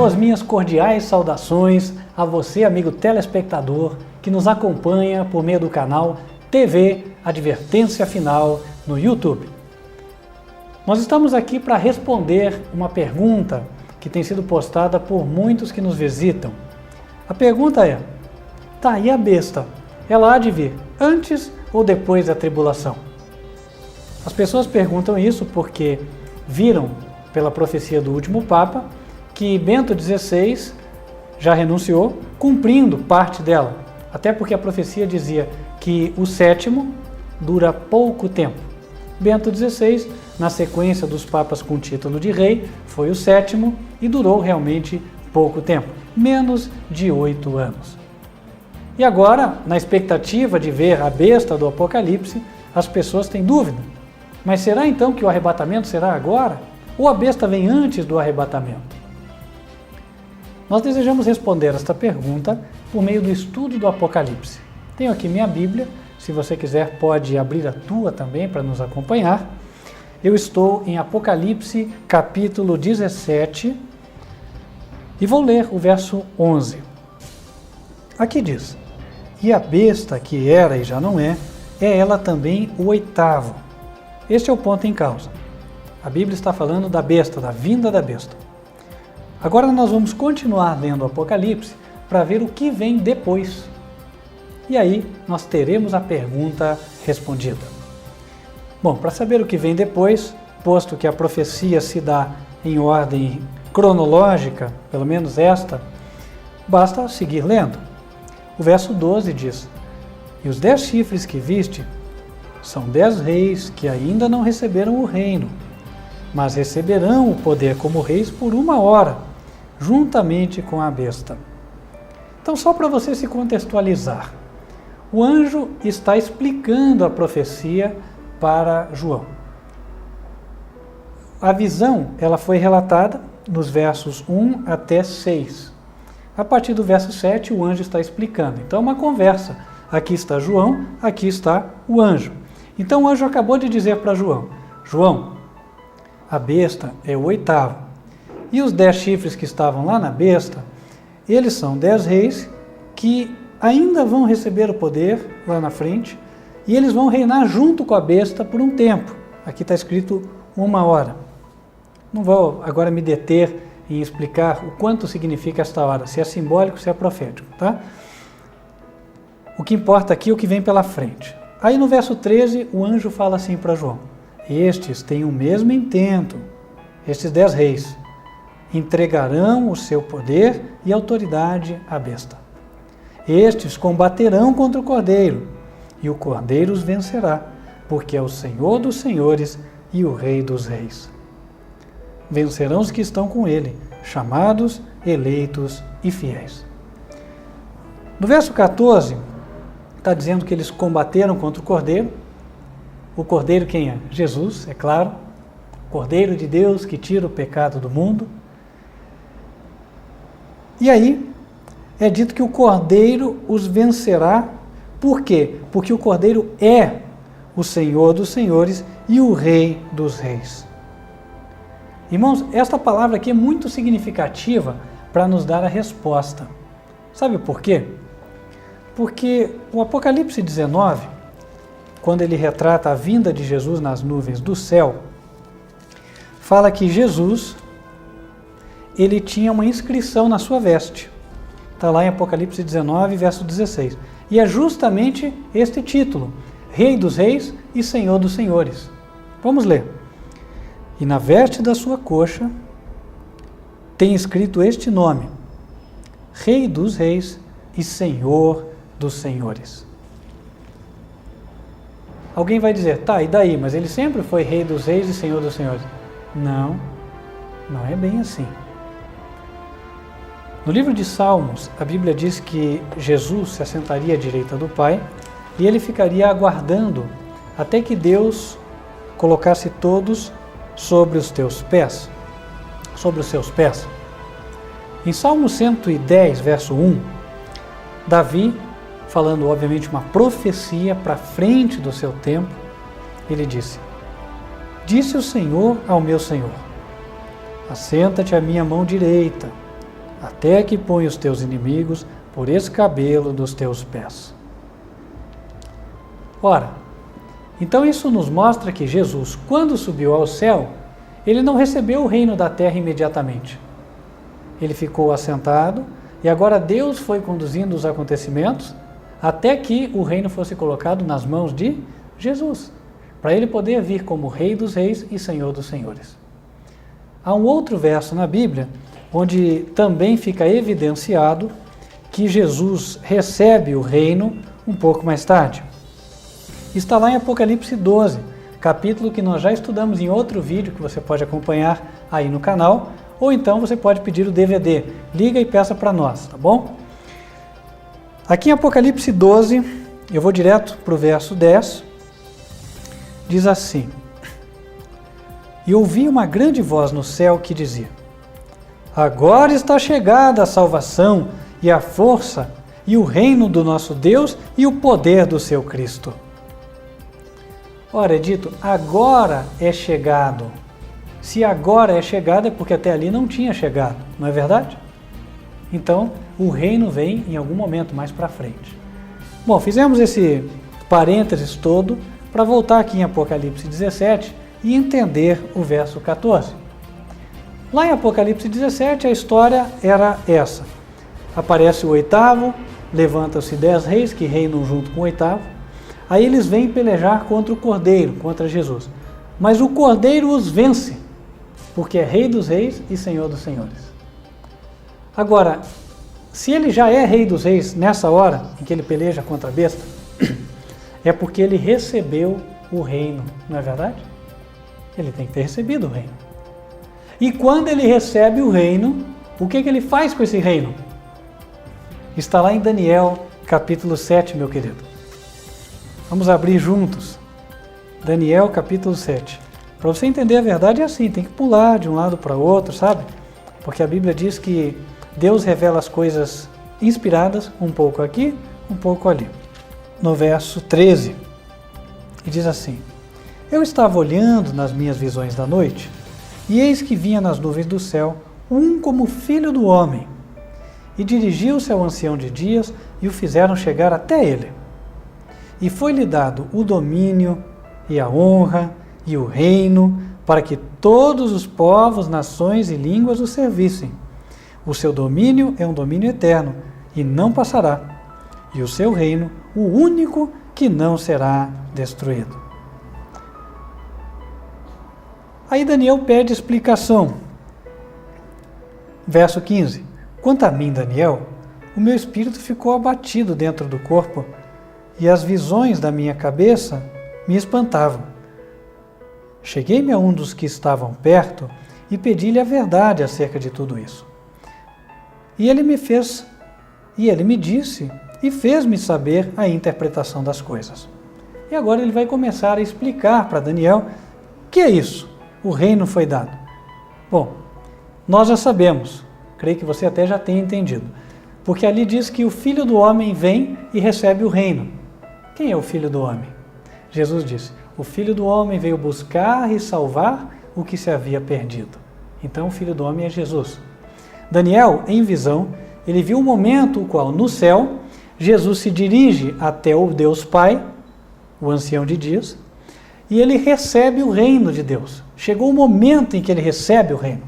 Dou as minhas cordiais saudações a você, amigo telespectador, que nos acompanha por meio do canal TV Advertência Final no YouTube. Nós estamos aqui para responder uma pergunta que tem sido postada por muitos que nos visitam. A pergunta é: tá, e a besta? Ela há de vir antes ou depois da tribulação? As pessoas perguntam isso porque viram pela profecia do último Papa que Bento XVI já renunciou, cumprindo parte dela. Até porque a profecia dizia que o sétimo dura pouco tempo. Bento XVI, na sequência dos papas com título de rei, foi o sétimo e durou realmente pouco tempo, menos de 8 anos. E agora, na expectativa de ver a besta do Apocalipse, as pessoas têm dúvida. Mas será então que o arrebatamento será agora? Ou a besta vem antes do arrebatamento? Nós desejamos responder esta pergunta por meio do estudo do Apocalipse. Tenho aqui minha Bíblia, se você quiser pode abrir a tua também para nos acompanhar. Eu estou em Apocalipse capítulo 17 e vou ler o verso 11. Aqui diz: e a besta que era e já não é ela também o oitavo. Este é o ponto em causa. A Bíblia está falando da besta, da vinda da besta. Agora nós vamos continuar lendo o Apocalipse para ver o que vem depois. E aí nós teremos a pergunta respondida. Bom, para saber o que vem depois, posto que a profecia se dá em ordem cronológica, pelo menos esta, basta seguir lendo. O verso 12 diz: e os 10 chifres que viste são 10 reis que ainda não receberam o reino, mas receberão o poder como reis por 1 hora, juntamente com a besta. Então, só para você se contextualizar, o anjo está explicando a profecia para João. A visão, ela foi relatada nos versos 1 até 6. A partir do verso 7, o anjo está explicando. Então, é uma conversa. Aqui está João, aqui está o anjo. Então, o anjo acabou de dizer para João: João, a besta é o oitavo. E os 10 chifres que estavam lá na besta, eles são 10 reis que ainda vão receber o poder lá na frente, e eles vão reinar junto com a besta por um tempo. Aqui está escrito 1 hora. Não vou agora me deter em explicar o quanto significa esta hora, se é simbólico, se é profético, tá? O que importa aqui é o que vem pela frente. Aí no verso 13, o anjo fala assim para João: estes têm o mesmo intento, estes 10 reis, entregarão o seu poder e autoridade à besta. Estes combaterão contra o Cordeiro, e o Cordeiro os vencerá, porque é o Senhor dos senhores e o Rei dos reis. Vencerão os que estão com ele, chamados, eleitos e fiéis. No verso 14, está dizendo que eles combateram contra o Cordeiro. O Cordeiro quem é? Jesus, é claro. Cordeiro de Deus que tira o pecado do mundo. E aí, é dito que o Cordeiro os vencerá. Por quê? Porque o Cordeiro é o Senhor dos senhores e o Rei dos reis. Irmãos, esta palavra aqui é muito significativa para nos dar a resposta. Sabe por quê? Porque o Apocalipse 19, quando ele retrata a vinda de Jesus nas nuvens do céu, fala que Jesus, ele tinha uma inscrição na sua veste. Está lá em Apocalipse 19, verso 16. E é justamente este título: Rei dos reis e Senhor dos senhores. Vamos ler. E na veste da sua coxa tem escrito este nome: Rei dos reis e Senhor dos senhores. Alguém vai dizer: tá, e daí? Mas ele sempre foi Rei dos reis e Senhor dos senhores. Não, não é bem assim. No livro de Salmos, a Bíblia diz que Jesus se assentaria à direita do Pai e ele ficaria aguardando até que Deus colocasse todos sobre os teus pés, sobre os seus pés. Em Salmo 110, verso 1, Davi, falando obviamente uma profecia para frente do seu tempo, ele disse: Disse o Senhor ao meu Senhor: Assenta-te à minha mão direita, até que ponha os teus inimigos por escabelo dos teus pés. Ora, então isso nos mostra que Jesus, quando subiu ao céu, ele não recebeu o reino da terra imediatamente. Ele ficou assentado e agora Deus foi conduzindo os acontecimentos até que o reino fosse colocado nas mãos de Jesus, para ele poder vir como Rei dos Reis e Senhor dos Senhores. Há um outro verso na Bíblia onde também fica evidenciado que Jesus recebe o reino um pouco mais tarde. Está lá em Apocalipse 12, capítulo que nós já estudamos em outro vídeo que você pode acompanhar aí no canal, ou então você pode pedir o DVD. Liga e peça para nós, tá bom? Aqui em Apocalipse 12, eu vou direto para o verso 10, diz assim: E ouvi uma grande voz no céu que dizia: Agora está chegada a salvação e a força e o reino do nosso Deus e o poder do seu Cristo. Ora, é dito, agora é chegado. Se agora é chegado, é porque até ali não tinha chegado, não é verdade? Então, o reino vem em algum momento mais para frente. Bom, fizemos esse parênteses todo para voltar aqui em Apocalipse 17 e entender o verso 14. Lá em Apocalipse 17, a história era essa. Aparece o oitavo, levantam-se 10 reis que reinam junto com o oitavo. Aí eles vêm pelejar contra o Cordeiro, contra Jesus. Mas o Cordeiro os vence, porque é Rei dos Reis e Senhor dos Senhores. Agora, se ele já é Rei dos Reis nessa hora em que ele peleja contra a besta, é porque ele recebeu o reino, não é verdade? Ele tem que ter recebido o reino. E quando ele recebe o reino, o que ele faz com esse reino? Está lá em Daniel, capítulo 7, meu querido. Vamos abrir juntos. Daniel, capítulo 7. Para você entender a verdade é assim, tem que pular de um lado para o outro, sabe? Porque a Bíblia diz que Deus revela as coisas inspiradas, um pouco aqui, um pouco ali. No verso 13, e diz assim: Eu estava olhando nas minhas visões da noite, e eis que vinha nas nuvens do céu um como filho do homem, e dirigiu-se ao ancião de dias, e o fizeram chegar até ele. E foi-lhe dado o domínio, e a honra, e o reino, para que todos os povos, nações e línguas o servissem. O seu domínio é um domínio eterno, e não passará, e o seu reino, o único que não será destruído. Aí Daniel pede explicação. Verso 15. Quanto a mim, Daniel, o meu espírito ficou abatido dentro do corpo, e as visões da minha cabeça me espantavam. Cheguei-me a um dos que estavam perto e pedi-lhe a verdade acerca de tudo isso. E ele me disse e fez-me saber a interpretação das coisas. E agora ele vai começar a explicar para Daniel o que é isso. O reino foi dado. Bom, nós já sabemos, creio que você até já tenha entendido, porque ali diz que o Filho do Homem vem e recebe o reino. Quem é o Filho do Homem? Jesus disse: o Filho do Homem veio buscar e salvar o que se havia perdido. Então o Filho do Homem é Jesus. Daniel, em visão, ele viu um momento no qual, no céu, Jesus se dirige até o Deus Pai, o ancião de dias, e ele recebe o reino de Deus. Chegou o momento em que ele recebe o reino.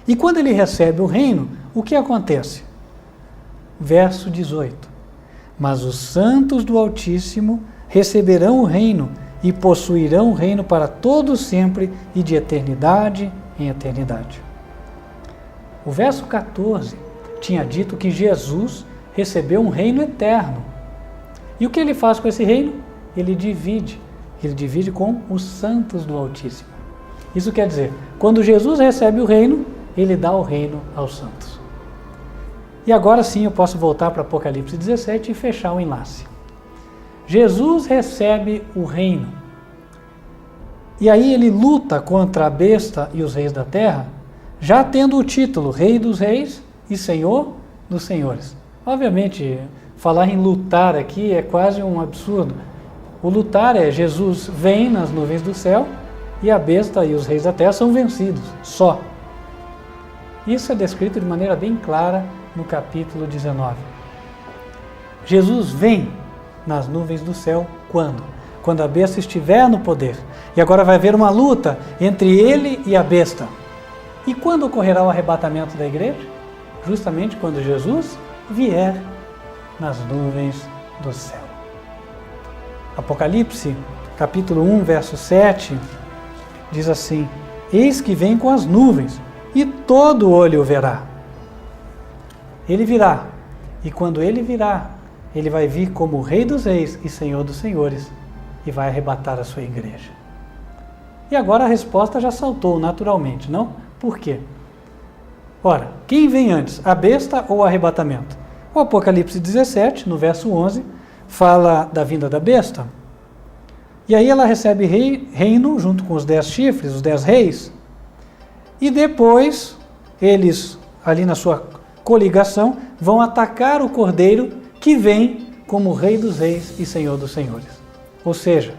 E quando ele recebe o reino, o que acontece? Verso 18. Mas os santos do Altíssimo receberão o reino e possuirão o reino para todo sempre e de eternidade em eternidade. O verso 14 tinha dito que Jesus recebeu um reino eterno. E o que ele faz com esse reino? Ele divide com os santos do Altíssimo. Isso quer dizer, quando Jesus recebe o reino, ele dá o reino aos santos. E agora sim eu posso voltar para Apocalipse 17 e fechar o enlace. Jesus recebe o reino. E aí ele luta contra a besta e os reis da terra, já tendo o título Rei dos Reis e Senhor dos Senhores. Obviamente, falar em lutar aqui é quase um absurdo. O lutar é Jesus vem nas nuvens do céu e a besta e os reis da terra são vencidos, só. Isso é descrito de maneira bem clara no capítulo 19. Jesus vem nas nuvens do céu quando? Quando a besta estiver no poder. E agora vai haver uma luta entre ele e a besta. E quando ocorrerá o arrebatamento da igreja? Justamente quando Jesus vier nas nuvens do céu. Apocalipse, capítulo 1, verso 7, diz assim: eis que vem com as nuvens, e todo olho o verá. Ele virá, e quando ele virá, ele vai vir como Rei dos Reis e Senhor dos Senhores, e vai arrebatar a sua igreja. E agora a resposta já saltou naturalmente, não? Por quê? Ora, quem vem antes, a besta ou o arrebatamento? O Apocalipse 17, no verso 11, fala da vinda da besta. E aí ela recebe reino junto com os 10 chifres, os 10 reis. E depois, eles, ali na sua coligação, vão atacar o cordeiro que vem como Rei dos Reis e Senhor dos Senhores. Ou seja,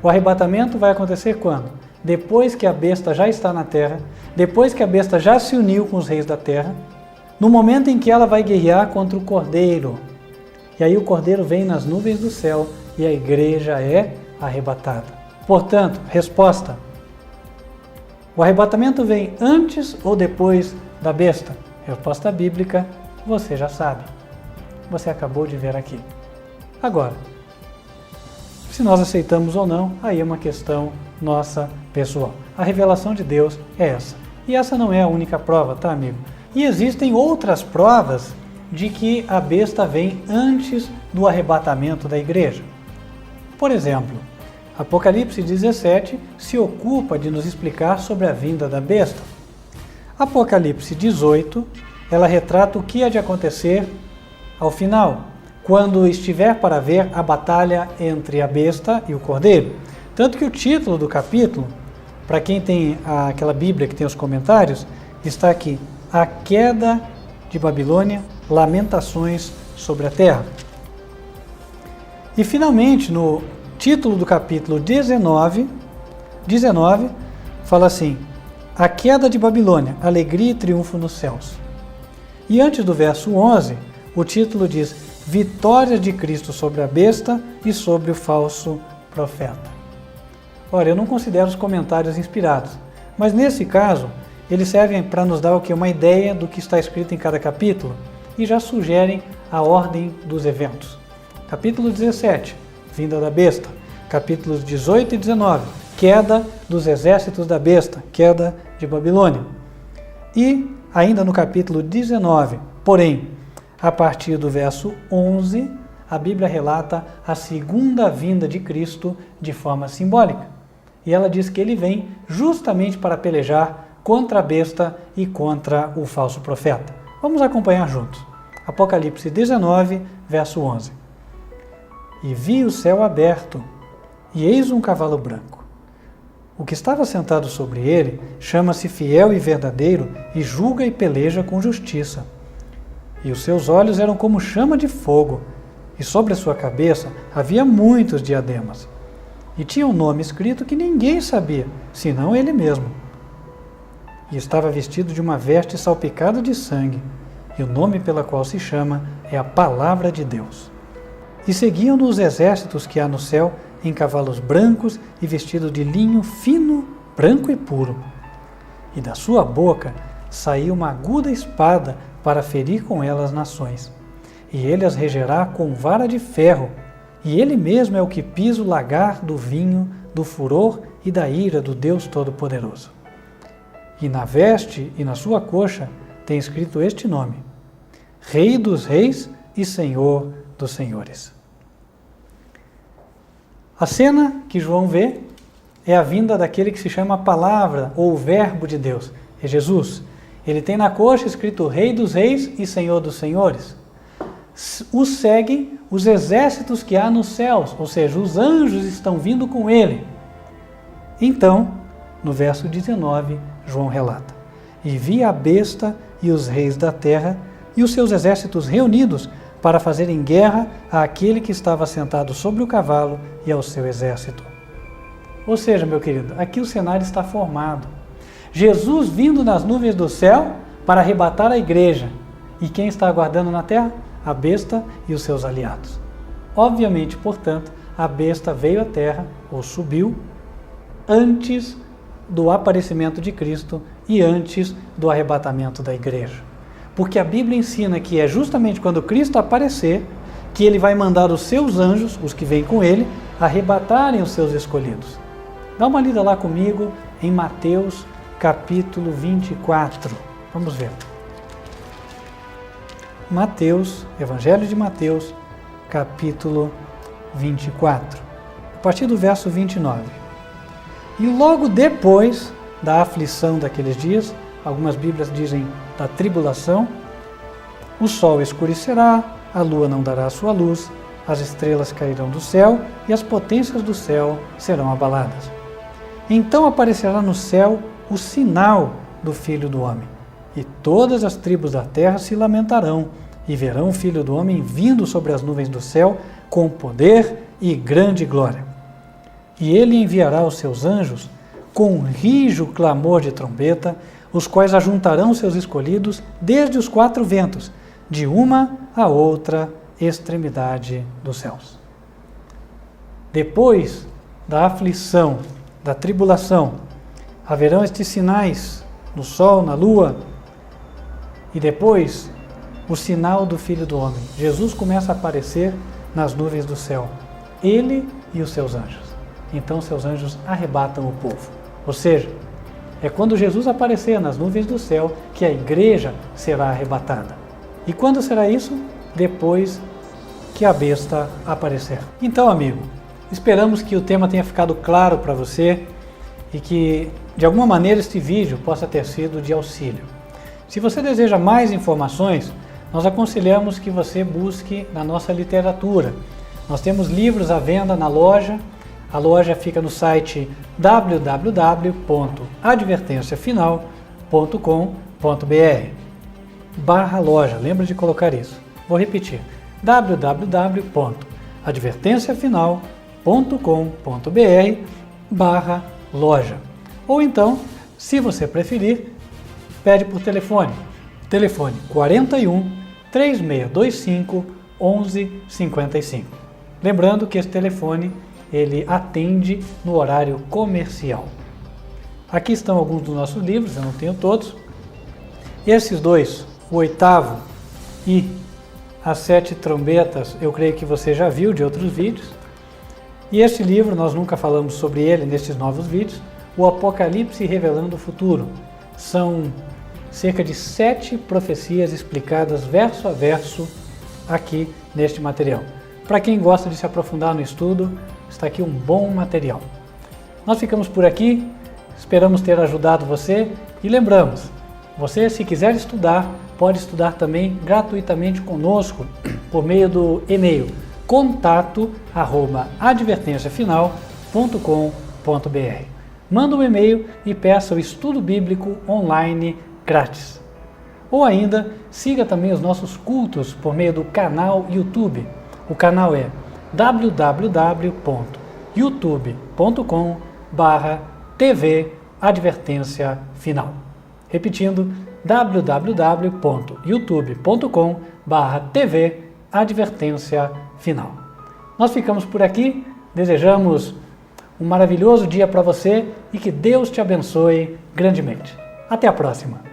o arrebatamento vai acontecer quando? Depois que a besta já está na terra, depois que a besta já se uniu com os reis da terra, no momento em que ela vai guerrear contra o cordeiro. E aí o cordeiro vem nas nuvens do céu e a igreja é arrebatada. Portanto, resposta: o arrebatamento vem antes ou depois da besta? Resposta bíblica, você já sabe. Você acabou de ver aqui. Agora, se nós aceitamos ou não, aí é uma questão nossa pessoal. A revelação de Deus é essa. E essa não é a única prova, tá, amigo? E existem outras provas de que a besta vem antes do arrebatamento da igreja. Por exemplo, Apocalipse 17 se ocupa de nos explicar sobre a vinda da besta. Apocalipse 18, ela retrata o que há de acontecer ao final, quando estiver para ver a batalha entre a besta e o cordeiro. Tanto que o título do capítulo, para quem tem aquela Bíblia que tem os comentários, está aqui: A Queda de Babilônia, Lamentações sobre a Terra. E finalmente, no título do capítulo 19 fala assim: A Queda de Babilônia, Alegria e Triunfo nos Céus. E antes do verso 11, o título diz: Vitórias de Cristo sobre a besta e sobre o falso profeta. Ora, eu não considero os comentários inspirados, mas nesse caso, eles servem para nos dar uma ideia do que está escrito em cada capítulo e já sugerem a ordem dos eventos. Capítulo 17, vinda da besta. Capítulos 18 e 19, queda dos exércitos da besta, queda de Babilônia. E ainda no capítulo 19, porém, a partir do verso 11, a Bíblia relata a segunda vinda de Cristo de forma simbólica. E ela diz que ele vem justamente para pelejar contra a besta e contra o falso profeta. Vamos acompanhar juntos. Apocalipse 19, verso 11. E vi o céu aberto, e eis um cavalo branco. O que estava sentado sobre ele chama-se Fiel e Verdadeiro, e julga e peleja com justiça. E os seus olhos eram como chama de fogo, e sobre a sua cabeça havia muitos diademas. E tinha um nome escrito que ninguém sabia, senão ele mesmo. E estava vestido de uma veste salpicada de sangue, e o nome pela qual se chama é a Palavra de Deus. E seguiam-no os exércitos que há no céu, em cavalos brancos e vestidos de linho fino, branco e puro. E da sua boca saiu uma aguda espada para ferir com ela as nações. E ele as regerá com vara de ferro, e ele mesmo é o que pisa o lagar do vinho, do furor e da ira do Deus Todo-Poderoso. E na veste e na sua coxa tem escrito este nome: Rei dos Reis e Senhor dos Senhores. A cena que João vê é a vinda daquele que se chama Palavra ou Verbo de Deus, é Jesus. Ele tem na coxa escrito Rei dos Reis e Senhor dos Senhores. O seguem os exércitos que há nos céus, ou seja, os anjos estão vindo com ele. Então, no verso 19, João relata: E vi a besta e os reis da terra e os seus exércitos reunidos para fazerem guerra àquele que estava sentado sobre o cavalo e ao seu exército. Ou seja, meu querido, aqui o cenário está formado. Jesus vindo nas nuvens do céu para arrebatar a igreja. E quem está aguardando na terra? A besta e os seus aliados. Obviamente, portanto, a besta veio à terra, ou subiu, antes do aparecimento de Cristo e antes do arrebatamento da igreja. Porque a Bíblia ensina que é justamente quando Cristo aparecer que ele vai mandar os seus anjos, os que vêm com ele, arrebatarem os seus escolhidos. Dá uma lida lá comigo em Mateus capítulo 24. Vamos ver. Mateus, Evangelho de Mateus, capítulo 24. A partir do verso 29. E logo depois da aflição daqueles dias, algumas Bíblias dizem da tribulação, o sol escurecerá, a lua não dará a sua luz, as estrelas cairão do céu e as potências do céu serão abaladas. Então aparecerá no céu o sinal do Filho do Homem, e todas as tribos da terra se lamentarão, e verão o Filho do Homem vindo sobre as nuvens do céu com poder e grande glória. E ele enviará os seus anjos com um rijo clamor de trombeta, os quais ajuntarão seus escolhidos desde os quatro ventos, de uma a outra extremidade dos céus. Depois da aflição, da tribulação, haverão estes sinais no sol, na lua, e depois o sinal do Filho do Homem. Jesus começa a aparecer nas nuvens do céu, ele e os seus anjos. Então seus anjos arrebatam o povo. Ou seja, é quando Jesus aparecer nas nuvens do céu que a igreja será arrebatada. E quando será isso? Depois que a besta aparecer. Então, amigo, esperamos que o tema tenha ficado claro para você e que, de alguma maneira, este vídeo possa ter sido de auxílio. Se você deseja mais informações, nós aconselhamos que você busque na nossa literatura. Nós temos livros à venda na loja. A loja fica no site www.advertenciafinal.com.br/loja. Lembra de colocar isso. Vou repetir. www.advertenciafinal.com.br/loja. Ou então, se você preferir, pede por telefone. Telefone 41 3625 1155. Lembrando que esse telefone ele atende no horário comercial. Aqui estão alguns dos nossos livros, eu não tenho todos. Esses dois, o 8º e as 7 trombetas, eu creio que você já viu de outros vídeos. E este livro, nós nunca falamos sobre ele nesses novos vídeos, o Apocalipse revelando o futuro. São cerca de 7 profecias explicadas verso a verso aqui neste material. Para quem gosta de se aprofundar no estudo, está aqui um bom material. Nós ficamos por aqui, esperamos ter ajudado você e lembramos, você se quiser estudar, pode estudar também gratuitamente conosco por meio do e-mail contato@advertenciafinal.com.br. Manda um e-mail e peça o estudo bíblico online grátis. Ou ainda, siga também os nossos cultos por meio do canal YouTube. O canal é www.youtube.com/TV Advertência Final. Repetindo, www.youtube.com/TV Advertência Final. Nós ficamos por aqui, desejamos um maravilhoso dia para você e que Deus te abençoe grandemente. Até a próxima!